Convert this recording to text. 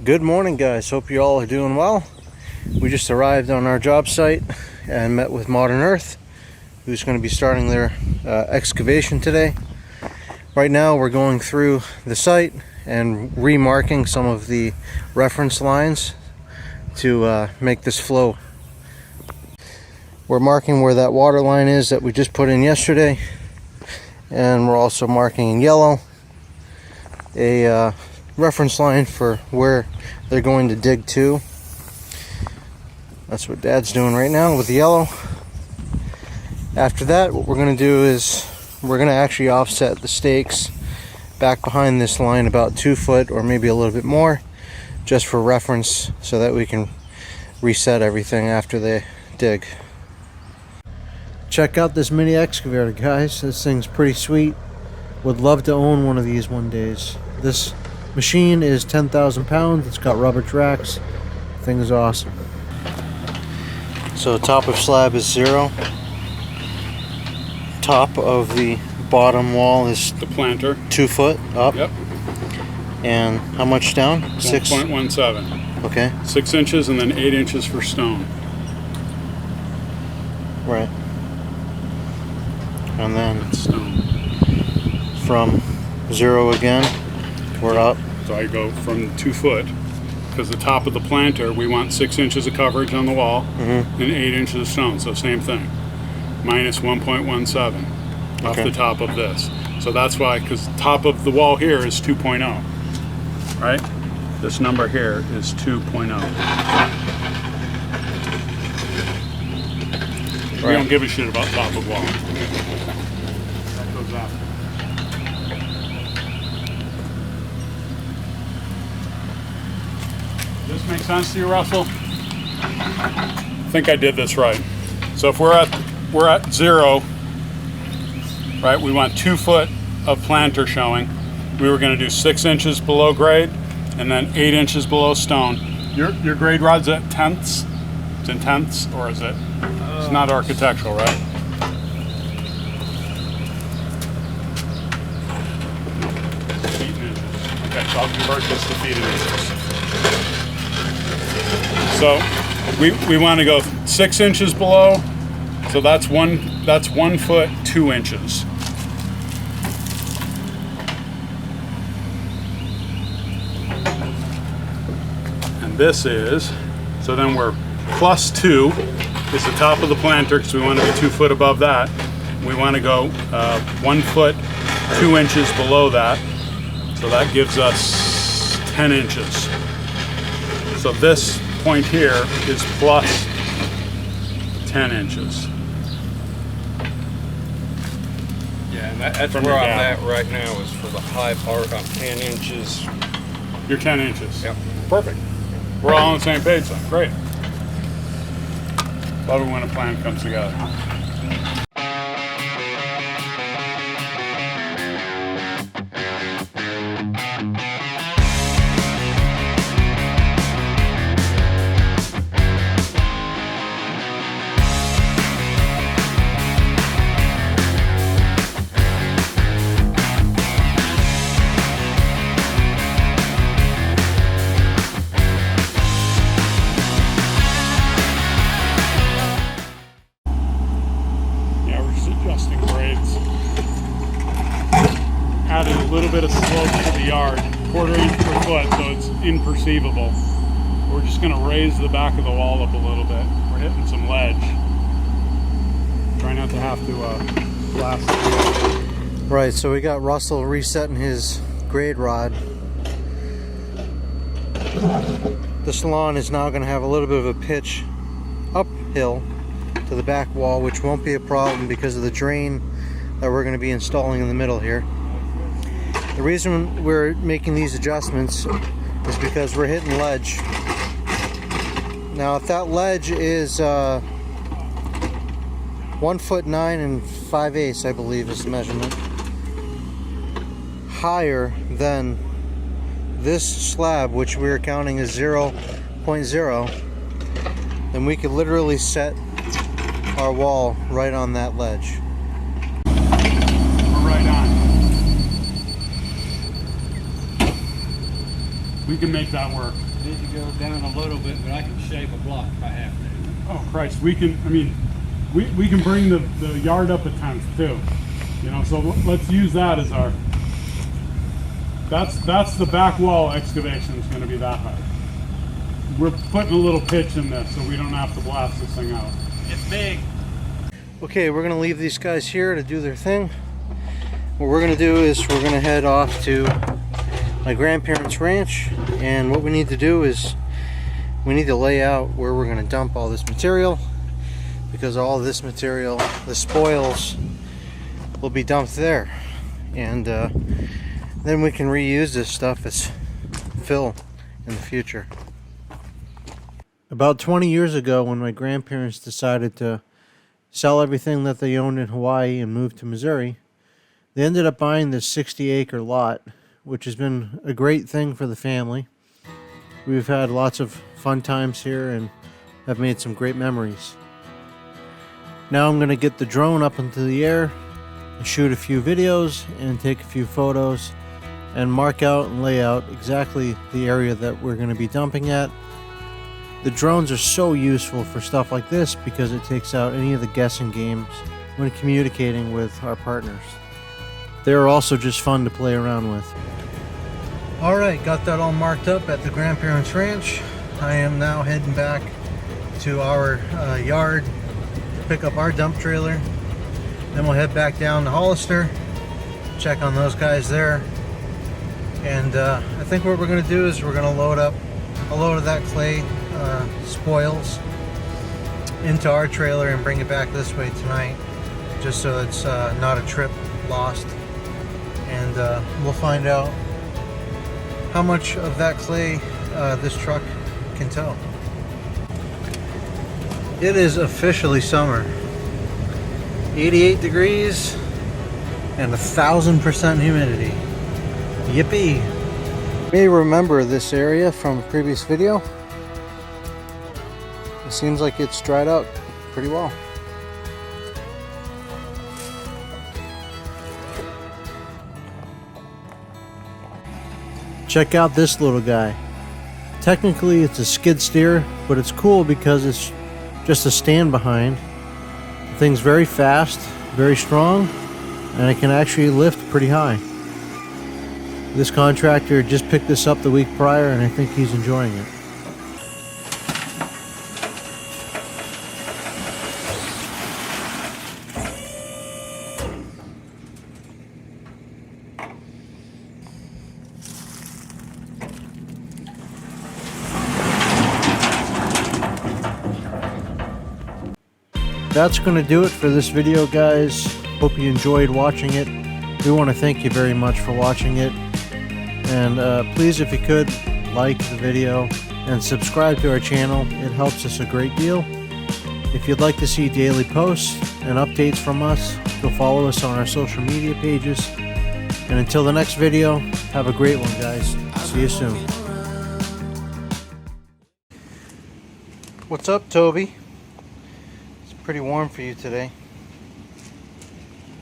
Good morning, guys. Hope you all are doing well. We just arrived on our job site and met with Modern Earth, who's going to be starting their excavation today. Right now we're going through the site and remarking some of the reference lines to make this flow. We're marking where that water line is that we just put in yesterday, and we're also marking in yellow a reference line for where they're going to dig to. That's what Dad's doing right now with the yellow. After that, what we're going to do is we're going to actually offset the stakes back behind this line about 2 foot or maybe a little bit more, just for reference, so that we can reset everything after they dig. Check out this mini excavator, guys. This thing's pretty sweet. Would love to own one of these one days. This machine is 10,000 pounds. It's got rubber tracks. Thing is awesome. So top of slab is 0. Top of the bottom wall is the planter 2 foot up. Yep. And how much down? 6.17. Okay. 6 inches and then 8 inches for stone. Right. And then Stone. from 0 again, we're up. So I go from 2 foot, because the top of the planter, we want 6 inches of coverage on the wall and 8 inches of stone, so same thing. Minus 1.17 off the top of this. So that's why, because top of the wall here is 2.0, right? This number here is 2.0. We don't give a shit about top of wall. That goes after. Does this make sense to you, Russell? I think I did this right. So if we're at 0, right? We want 2 foot of planter showing. We were going to do 6 inches below grade, and then 8 inches below stone. Your grade rod's at tenths. It's in tenths, or is it? It's not architectural, right? Feet and inches. Okay, so I'll convert this to feet and inches. So we want to go 6 inches below. So that's 1 foot 2 inches. And this is, so then we're plus 2 is the top of the planter, because we want to be 2 foot above that. We want to go 1 foot 2 inches below that. So that gives us 10 inches. So this point here is plus 10 inches. Yeah, and that's where I'm at right now, is for the high part. I'm 10 inches. You're 10 inches. Yep. Perfect. We're all on the same page then. Great. Love it when a plan comes together. Adjusting grades. Added a little bit of slope to the yard, 1/4 inch per foot, so it's imperceivable. We're just going to raise the back of the wall up a little bit. We're hitting some ledge. Try not to have to blast it. Right, so we got Russell resetting his grade rod. This lawn is now going to have a little bit of a pitch uphill to the back wall, which won't be a problem because of the drain that we're going to be installing in the middle here. The reason we're making these adjustments is because we're hitting ledge. Now if that ledge is 1 foot 9 5/8, I believe is the measurement, higher than this slab, which we're counting as 0.0, then we could literally set our wall right on that ledge. We're right on. We can make that work. need to go down a little bit, but I can shave a block if I have to. Oh Christ, we can, I mean, we can bring the yard up a tenth too. You know, so let's use that as our, that's the back wall excavation is going to be that high. We're putting a little pitch in this so we don't have to blast this thing out. It's big. Okay, we're gonna leave these guys here to do their thing. What we're gonna do is we're gonna head off to my grandparents' ranch, and what we need to do is we need to lay out where we're gonna dump all this material, because all this material, the spoils, will be dumped there, and then we can reuse this stuff as fill in the future. About 20 years ago, when my grandparents decided to sell everything that they owned in Hawaii and move to Missouri, they ended up buying this 60-acre lot, which has been a great thing for the family. We've had lots of fun times here and have made some great memories. Now I'm going to get the drone up into the air, shoot a few videos and take a few photos, and mark out and lay out exactly the area that we're going to be dumping at. The drones are so useful for stuff like this because it takes out any of the guessing games when communicating with our partners. They're also just fun to play around with. Alright, got that all marked up at the grandparents' ranch. I am now heading back to our yard to pick up our dump trailer. Then we'll head back down to Hollister, check on those guys there. And I think what we're going to do is we're going to load up a load of that clay spoils into our trailer and bring it back this way tonight, just so it's not a trip lost. And we'll find out how much of that clay this truck can tow. It is officially summer. 88 degrees and 1,000% humidity. Yippee! You may remember this area from a previous video. It seems like it's dried out pretty well. Check out this little guy. Technically it's a skid steer, but it's cool because it's just a stand behind. The thing's very fast, very strong, and it can actually lift pretty high. This contractor just picked this up the week prior, and I think he's enjoying it. That's going to do it for this video, guys. Hope you enjoyed watching it. We want to thank you very much for watching it. And please, if you could, like the video and subscribe to our channel. It helps us a great deal. If you'd like to see daily posts and updates from us, go follow us on our social media pages. And until the next video, have a great one, guys. See you soon. What's up, Toby? It's pretty warm for you today.